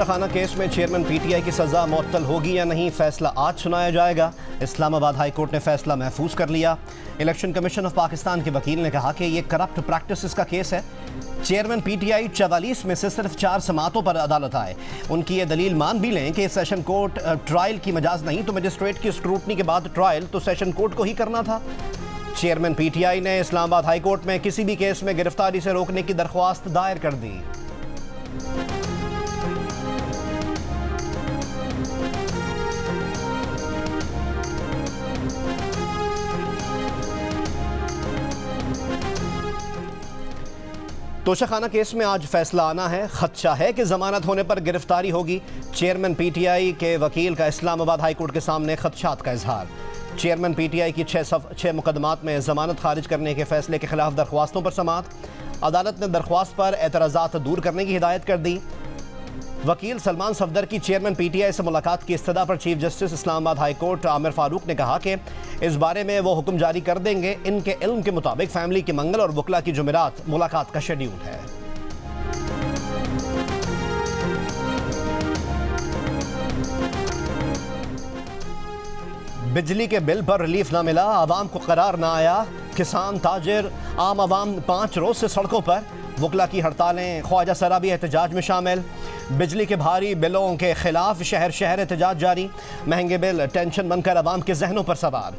Toshakhana case में chairman PTI की सजा मुअत्तल होगी या नहीं, फैसला आज सुनाया जाएगा। इस्लामाबाद हाई कोर्ट ने फैसला महफूज कर लिया। इलेक्शन कमीशन ऑफ पाकिस्तान के वकील ने कहा कि ये करप्ट प्रैक्टिस का केस है। चेयरमैन पीटीआई 44 में से सिर्फ 4 समातों पर अदालत आए। उनकी ये दलील मान भी लें कि सेशन कोर्ट ट्रायल की मजाज नहीं तो मजिस्ट्रेट की स्क्रूटनी के बाद ट्रायल तो सेशन कोर्ट को ही करना था। चेयरमैन पीटीआई ने इस्लामाबाद हाई कोर्ट में किसी भी केस में गिरफ्तारी से रोकने की दरख्वास्त दायर कर दी। तोशाखाना केस में आज फैसला आना है। खदशा है कि जमानत होने पर गिरफ्तारी होगी। चेयरमैन पीटीआई के वकील का इस्लामाबाद हाई कोर्ट के सामने खदशात का इजहार। चेयरमैन पीटीआई की 6 मुकदमात में जमानत खारिज करने के फैसले के खिलाफ दरख्वास्तों पर समाअत। अदालत ने दरख्वास्त पर एतराज़ात दूर करने की हिदायत कर दी। वकील सलमान सफदर की चेयरमैन पीटीआई से मुलाकात की इस्तदा पर chief justice Islamabad high court Aamir Farooq ने कहा कि इस बारे में वो हुक्म जारी कर देंगे। इनके इल्म के मुताबिक फैमिली के मंगल और वकला की जुमेरात मुलाकात का शेड्यूल है। बिजली के बिल पर रिलीफ ना मिला, आवाम को करार ना आया। किसान, ताजिर, आम आवाम 5 रोज से सड़कों पर। वकला की हड़तालें, ख्वाजा सरा भी एहतजाज में शामिल। बिजली के भारी बिलों के खिलाफ शहर शहर एहतजाज जारी। महंगे बिल टेंशन बनकर आवाम के जहनों पर सवार।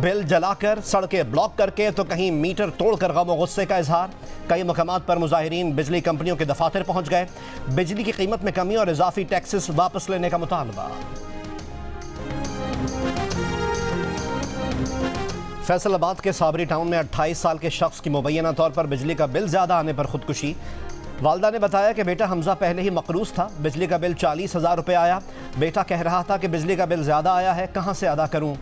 बिल जलाकर, सड़कें ब्लॉक करके तो कहीं मीटर तोड़कर गम और गुस्से का इजहार। कई मकामात पर मुजाहिरीन बिजली कंपनियों के दफातर पहुंच गए। बिजली की कीमत में कमी और इजाफी टैक्सेस वापस लेने का मुतालबा। फैसलाबाद के साबरी टाउन में 28 साल के शख्स की मुबैना तौर पर बिजली का बिल ज़्यादा आने पर खुदकुशी। वालदा ने बताया कि बेटा हमजा पहले ही मकरूज था। बिजली का बिल 40,000 रुपये आया। बेटा कह रहा था कि बिजली का बिल ज़्यादा आया है, कहाँ से अदा करूँ।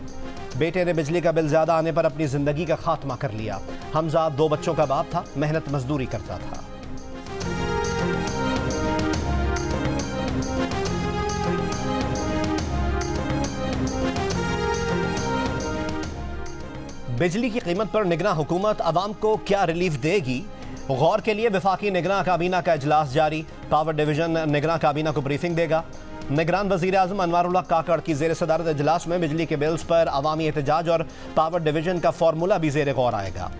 बेटे ने बिजली का बिल ज़्यादा आने पर अपनी ज़िंदगी का खात्मा कर लिया। हमजा 2 बच्चों का बाप था, मेहनत मजदूरी करता था। बिजली की कीमत पर निगरान हुकूमत आवाम को क्या रिलीफ देगी, गौर के लिए वफाकी निगरान काबीना का इजलास जारी। पावर डिवीजन निगरान काबीना को ब्रीफिंग देगा। निगरान वज़ीर आज़म अनवारुल्लाह काकड़ की ज़ेर सदारत इजलास में बिजली के बिल्स पर अवामी एहतजाज और पावर डिवीजन का फार्मूला भी ज़ेर गौर आएगा।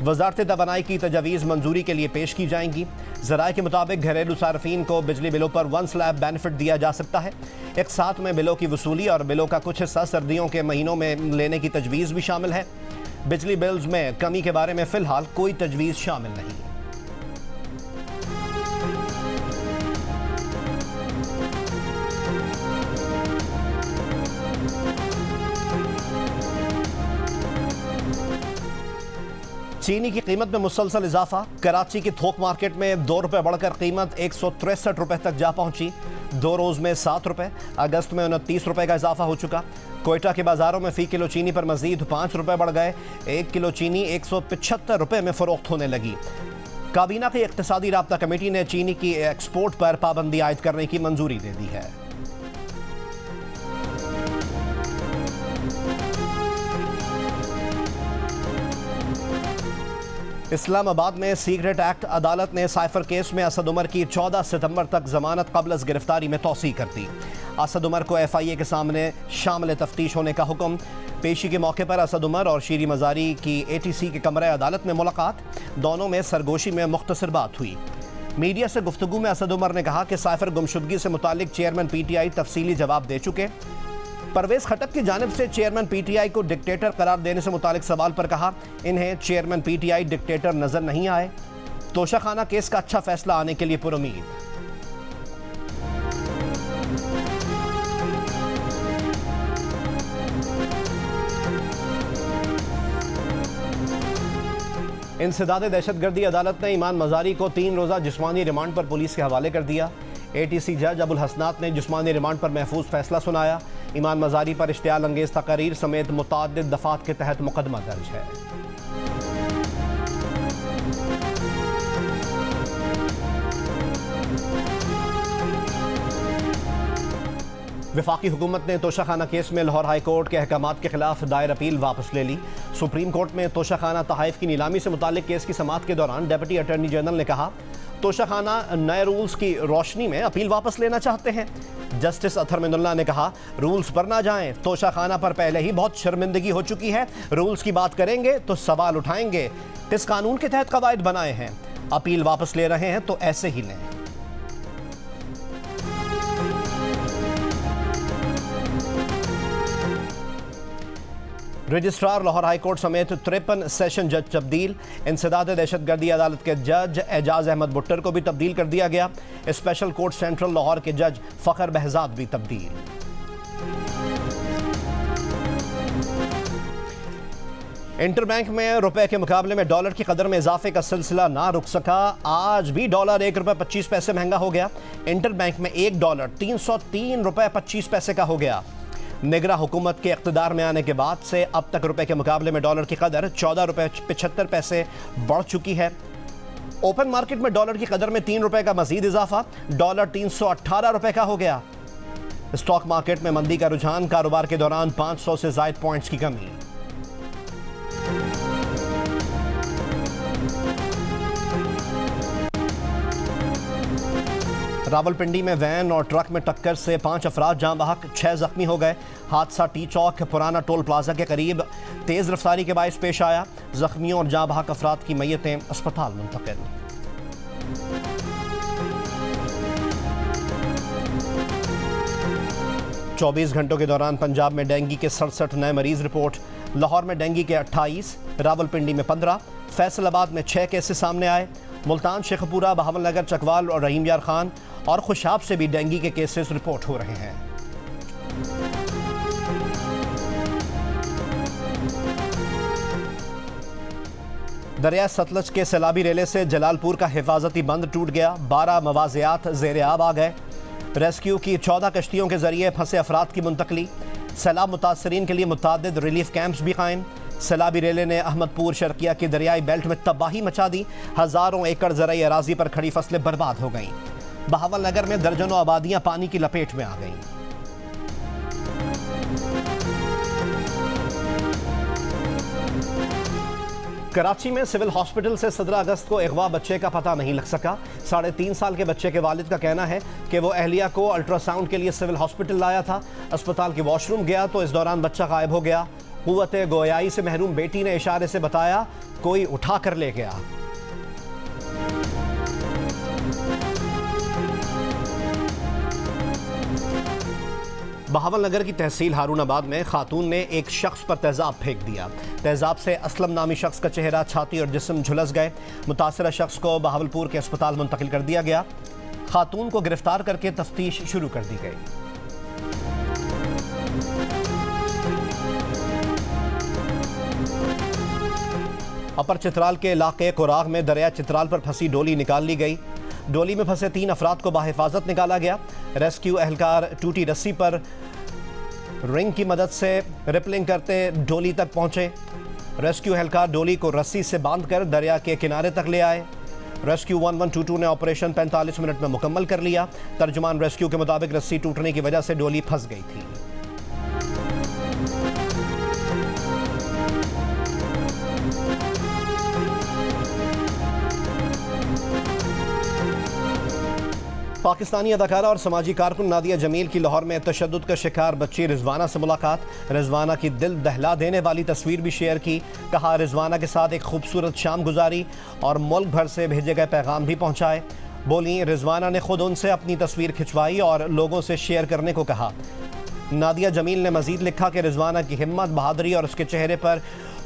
वज़ारत तवानाई की तजावीज़ मंजूरी के लिए पेश की जाएंगी। ज़राए के मुताबिक घरेलू सार्फिन को बिजली बिलों पर 1 स्लैब बेनिफिट दिया जा सकता है। एक साथ में बिलों की वसूली और बिलों का कुछ हिस्सा सर्दियों के महीनों में लेने की तजवीज़ भी शामिल है। बिजली बिल्स में कमी के बारे में फिलहाल कोई तजवीज़ शामिल नहीं। चीनी की कीमत में मुसलसल इजाफा। कराची की थोक मार्केट में 2 रुपये बढ़कर कीमत 163 रुपये तक जा पहुंची। 2 रोज़ में 7 रुपये। अगस्त में 29 रुपये का इजाफा हो चुका। कोयटा के बाज़ारों में फ़ी किलो चीनी पर मज़ीद 5 रुपये बढ़ गए। 1 किलो चीनी 175 रुपये में फ़रोख्त होने लगी। काबीना की इक़्तिसादी राब्ता कमेटी ने चीनी की एक्सपोर्ट पर पाबंदी आयद करने की मंजूरी दे दी है। इस्लामाबाद में सीक्रेट एक्ट अदालत ने साइफर केस में असद उमर की 14 सितंबर तक जमानत कब्ल अज़ गिरफ्तारी में तौसी कर दी। असद उमर को FIA के सामने शामिल तफ्तीश होने का हुक्म। पेशी के मौके पर असद उमर और शीरी मज़ारी की ATC के कमरे अदालत में मुलाकात। दोनों में सरगोशी में मुख्तसर बात हुई। मीडिया से गुफ्तगू में असद उमर ने कहा कि साइफर गुमशुदगी से मुतालिक चेयरमैन PTI तफसीली जवाब दे चुके। परवेज खटक की जानिब से चेयरमैन PTI को डिक्टेटर करार देने से मुतालिक सवाल पर कहा, इन्हें चेयरमैन PTI डिक्टेटर नजर नहीं आए। तोशाखाना केस का अच्छा फैसला आने के लिए पुरुमीद। इंसदाद दहशतगर्दी अदालत ने ईमान मजारी को 3 रोज़ा जिस्मानी रिमांड पर पुलिस के हवाले कर दिया। ATC जज अबुल हसनात ने जिस्मानी रिमांड पर महफूज फैसला सुनाया। ईमान मजारी पर इश्तियाल अंगेज तकारीर समेत मुतअद्दिद दफात के तहत मुकदमा दर्ज है। वफाकी हुकूमत ने तोशाखाना केस में लाहौर हाई कोर्ट के अहकामात के खिलाफ दायर अपील वापस ले ली। सुप्रीम कोर्ट में तोशाखाना तहाइफ की नीलामी से मुतालिक केस की समाअत के दौरान डेप्यूटी अटॉर्नी जनरल ने कहा, तोशाखाना नए रूल्स की रोशनी में अपील वापस लेना चाहते हैं। जस्टिस अतहर मिनुल्लाह ने कहा, रूल्स पर ना जाएं, तोशाखाना पर पहले ही बहुत शर्मिंदगी हो चुकी है। रूल्स की बात करेंगे तो सवाल उठाएंगे। किस कानून के तहत कवायद बनाए हैं? अपील वापस ले रहे हैं तो ऐसे ही लें। रजिस्ट्रार लाहौर हाईकोर्ट समेत 53 सेशन जज तब्दील। इंसदाद दहशतगर्दी अदालत के जज एजाज अहमद बुट्टर को भी तब्दील कर दिया गया। स्पेशल कोर्ट सेंट्रल लाहौर के जज फ़खर बहजाद भी तब्दील। इंटरबैंक में रुपए के मुकाबले में डॉलर की कदर में इजाफे का सिलसिला ना रुक सका। आज भी डॉलर ₹1.25 महंगा हो गया। इंटरबैंक में $1 ₹303.25 का हो गया। निगरां हुकूमत के इक़्तिदार में आने के बाद से अब तक रुपए के मुकाबले में डॉलर की कदर ₹14.75 बढ़ चुकी है। ओपन मार्केट में डॉलर की कदर में ₹3 का मजीद इजाफा, डॉलर ₹318 का हो गया। स्टॉक मार्केट में मंदी का रुझान, कारोबार के दौरान 500 से ज़ायद पॉइंट्स की कमी। रावलपिंडी में वैन और ट्रक में टक्कर से 5 अफराद जाँ बहक, 6 जख्मी हो गए। हादसा टी चौक पुराना टोल प्लाजा के करीब तेज़ रफ्तारी के बायस पेश आया। जख्मियों और जाँ बहक अफराद की मैयतें अस्पताल मुंतकिल। चौबीस घंटों के दौरान पंजाब में डेंगू के 67 नए मरीज रिपोर्ट। लाहौर में डेंगू के 28, रावलपिंडी में 15, फैसलाबाद में 6 केसेस सामने आए। मुल्तान, शेखपुरा, बहावलनगर, चकवाल और रहीम यार खान और खुशाब से भी डेंगू के केसेस रिपोर्ट हो रहे हैं। दरिया सतलज के सैलाबी रेले से जलालपुर का हिफाजती बंद टूट गया। 12 मवाज़ियात ज़ेर आब आ गए। रेस्क्यू की 14 कश्तियों के जरिए फंसे अफराद की मुंतकली। सैलाब मुतासरीन के लिए मुतअद्दिद रिलीफ कैंप्स भी कायम। सैलाबी रेले ने अहमदपुर शर्किया की दरियाई बेल्ट में तबाही मचा दी। हज़ारों एकड़ ज़राई अराजी पर खड़ी फसलें बर्बाद हो गईं। बहावलनगर में दर्जनों आबादियां पानी की लपेट में आ गईं। कराची में सिविल हॉस्पिटल से 17 अगस्त को अगवा बच्चे का पता नहीं लग सका। 3.5 साल के बच्चे के वालिद का कहना है कि वो अहलिया को अल्ट्रासाउंड के लिए सिविल हॉस्पिटल लाया था। अस्पताल के वॉशरूम गया तो इस दौरान बच्चा गायब हो गया। कुव्वते गोयाई से महरूम बेटी ने इशारे से बताया, कोई उठा कर ले गया। बहावलनगर की तहसील हारूनाबाद में खातून ने एक शख्स पर तेजाब फेंक दिया। तेजाब से असलम नामी शख्स का चेहरा, छाती और जिस्म झुलस गए। मुतासरा शख्स को बहावलपुर के अस्पताल मुंतकिल कर दिया गया। खातून को गिरफ्तार करके तफ्तीश शुरू कर दी गई। अपर चित्राल के इलाके कोराग में दरिया चित्राल पर फंसी डोली निकाल ली गई। डोली में फंसे 3 अफराद को बाहिफाजत निकाला गया। रेस्क्यू एहलकार टूटी रस्सी पर रिंग की मदद से रिपलिंग करते डोली तक पहुंचे। रेस्क्यू एहलकार डोली को रस्सी से बांधकर दरिया के किनारे तक ले आए। रेस्क्यू 1122 ने ऑपरेशन 45 मिनट में मुकम्मल कर लिया। तर्जुमान रेस्क्यू के मुताबिक रस्सी टूटने की वजह से डोली फंस गई थी। पाकिस्तानी अदाकारा और समाजी कारकुन नादिया जमील की लाहौर में तशद्दुद का शिकार बच्ची रिजवाना से मुलाकात। रिजवाना की दिल दहला देने वाली तस्वीर भी शेयर की। कहा, रिजवाना के साथ एक खूबसूरत शाम गुजारी और मुल्क भर से भेजे गए पैगाम भी पहुंचाए। बोली, रिजवाना ने खुद उनसे अपनी तस्वीर खिंचवाई और लोगों से शेयर करने को कहा। नादिया जमील ने मजीद लिखा कि रिजवाना की हिम्मत, बहादुरी और उसके चेहरे पर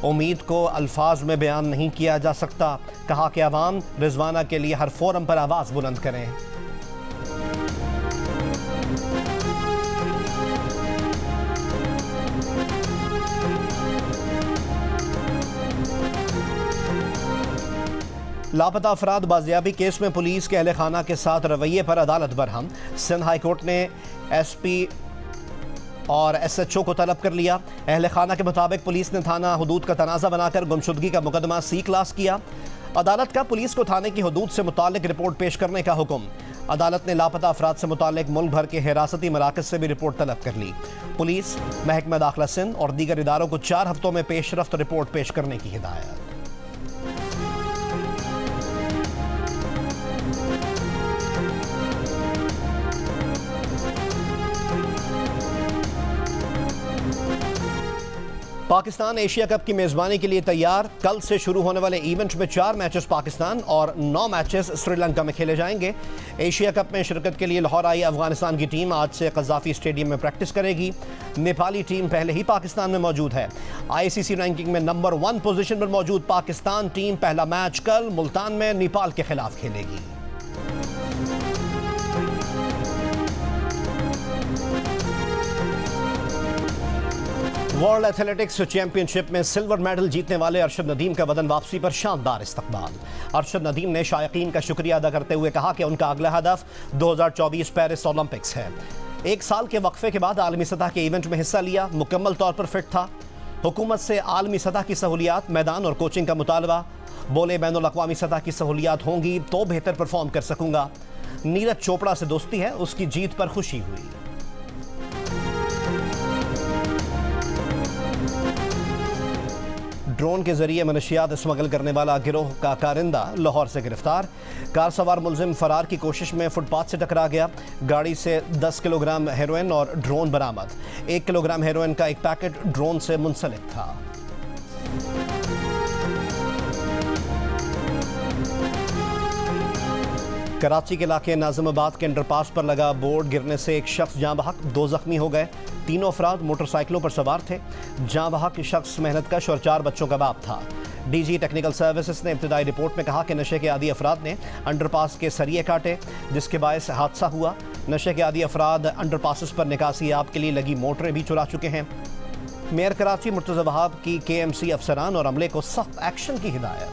उम्मीद को अल्फाज में बयान नहीं किया जा सकता। कहा कि अवाम रिजवाना के लिए हर फोरम पर आवाज़ बुलंद करें। लापता अफराद बाजियाबी केस में पुलिस के अहले खाना के साथ रवैये पर अदालत बरहम। सिंध हाई कोर्ट ने SP और SHO को तलब कर लिया। अहले खाना के मुताबिक पुलिस ने थाना हदूद का तनाज़ा बनाकर गुमशुदगी का मुकदमा C क्लास किया। अदालत का पुलिस को थाने की हदूद से मुतालिक रिपोर्ट पेश करने का हुक्म। अदालत ने लापता अफराद से मुतालिक मुल्क भर के हिरासती मराकज़ से भी रिपोर्ट तलब कर ली। पुलिस, महकमा दाखिला सिंध और दीगर इदारों को 4 हफ्तों में पेशरफ्त रिपोर्ट पेश करने की हिदायत। पाकिस्तान एशिया कप की मेजबानी के लिए तैयार। कल से शुरू होने वाले इवेंट में 4 मैचेस पाकिस्तान और 9 मैचेस श्रीलंका में खेले जाएंगे। एशिया कप में शिरकत के लिए लाहौर आई अफगानिस्तान की टीम आज से कज़ाफी स्टेडियम में प्रैक्टिस करेगी। नेपाली टीम पहले ही पाकिस्तान में मौजूद है। आईसीसी रैंकिंग में नंबर 1 पोजीशन पर मौजूद पाकिस्तान टीम पहला मैच कल मुल्तान में नेपाल के खिलाफ खेलेगी। वर्ल्ड एथलेटिक्स चैंपियनशिप में सिल्वर मेडल जीतने वाले अरशद नदीम का वतन वापसी पर शानदार इस्तकबाल। अरशद नदीम ने शायकीन का शुक्रिया अदा करते हुए कहा कि उनका अगला हदफ 2024 पेरिस ओलंपिक्स है। 1 साल के वक्फे के बाद आलमी सतह के इवेंट में हिस्सा लिया, मुकम्मल तौर पर फिट था। हुकूमत से आलमी सतह की सहूलियात, मैदान और कोचिंग का मुतालबा। बोले बैनुल अक़वामी सतह की सहूलियात होंगी तो बेहतर परफॉर्म कर सकूंगा। नीरज चोपड़ा से दोस्ती है, उसकी जीत पर खुशी हुई। ड्रोन के जरिए मनशियात स्मगल करने वाला गिरोह का कारिंदा लाहौर से गिरफ्तार। कार सवार मुलजिम फरार की कोशिश में फुटपाथ से टकरा गया। गाड़ी से 10 किलोग्राम हेरोइन और ड्रोन बरामद। 1 किलोग्राम हेरोइन का एक पैकेट ड्रोन से मुंसलिक था। कराची के इलाके नाज़िमाबाद के अंडरपास पर लगा बोर्ड गिरने से एक शख्स जाँ बहक, 2 जख्मी हो गए। 3 अफराद मोटरसाइकिलों पर सवार थे। जाँ बहक शख्स मेहनतकश और 4 बच्चों का बाप था। डीजी टेक्निकल सर्विसेज ने इब्तिदाई रिपोर्ट में कहा कि नशे के आदी अफराद ने अंडरपास के सरिये काटे, जिसके बायस हादसा हुआ। नशे के आदी अफराद अंडरपासिस पर निकासी आब के लिए लगी मोटरें भी चुरा चुके हैं। मेयर कराची मुर्तज़ा वहाब की KMC अफसरान और अमले को सख्त एक्शन की हिदायत।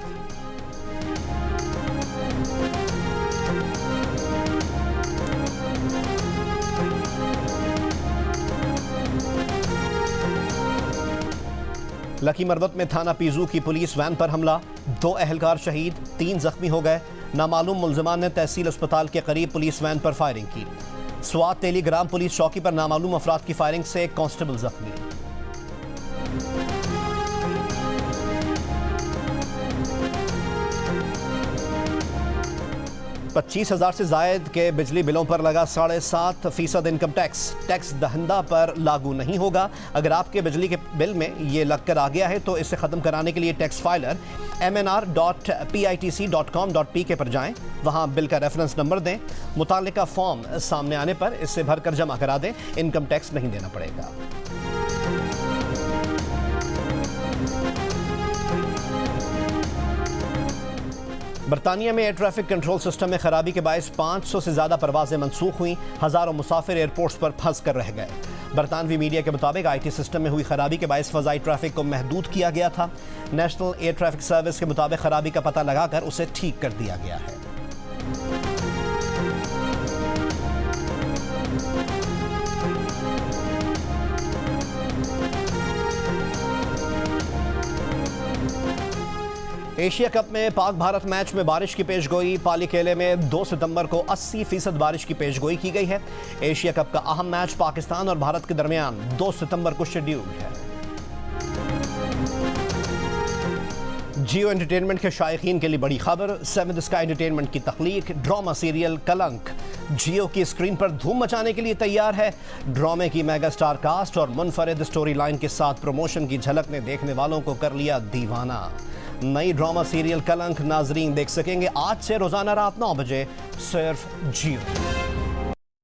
लकी मरवत में थाना पीजू की पुलिस वैन पर हमला, 2 अहलकार शहीद, 3 जख्मी हो गए। नामालूम मुलजमान ने तहसील अस्पताल के करीब पुलिस वैन पर फायरिंग की। स्वात तेली ग्राम पुलिस चौकी पर नामालूम अफराद की फायरिंग से एक कांस्टेबल जख्मी। 25,000 से जायद के बिजली बिलों पर लगा 7.5% इनकम टैक्स दहंदा पर लागू नहीं होगा। अगर आपके बिजली के बिल में ये लग कर आ गया है तो इसे ख़त्म कराने के लिए टैक्स फाइलर mnr.pitc.com.pk पर जाएं। वहां बिल का रेफरेंस नंबर दें। मुतालिका फॉर्म सामने आने पर इसे भरकर जमा करा दें। इनकम टैक्स नहीं देना पड़ेगा। बरतानिया में एयर ट्रैफिक कंट्रोल सिस्टम में खराबी के बायस 500 से ज़्यादा परवाजें मनसूख हुई। हज़ारों मुसाफिर एयरपोर्ट्स पर फंस कर रह गए। बरतानवी मीडिया के मुताबिक IT सिस्टम में हुई खराबी के बायस फ़ज़ाई ट्रैफिक को महदूद किया गया था। नेशनल एयर ट्रैफिक सर्विस के मुताबिक खराबी का पता लगाकर उसे ठीक कर दिया गया है। एशिया कप में पाक भारत मैच में बारिश की पेशगोई। पाली केले में 2 सितंबर को 80% बारिश की पेशगोई की गई है। एशिया कप का अहम मैच पाकिस्तान और भारत के दरमियान 2 सितंबर को शेड्यूल्ड है। जियो एंटरटेनमेंट के शायकीन के लिए बड़ी खबर। 7th स्काई एंटरटेनमेंट की तख्लीक ड्रामा सीरियल कलंक जियो की स्क्रीन पर धूम मचाने के लिए तैयार है। ड्रामे की मेगा स्टार कास्ट और मुनफरिद स्टोरी लाइन के साथ प्रमोशन की झलक ने देखने वालों को कर लिया दीवाना। नई ड्रामा सीरियल कलंक नाजरीन देख सकेंगे आज से रोजाना रात 9 बजे सिर्फ जियो।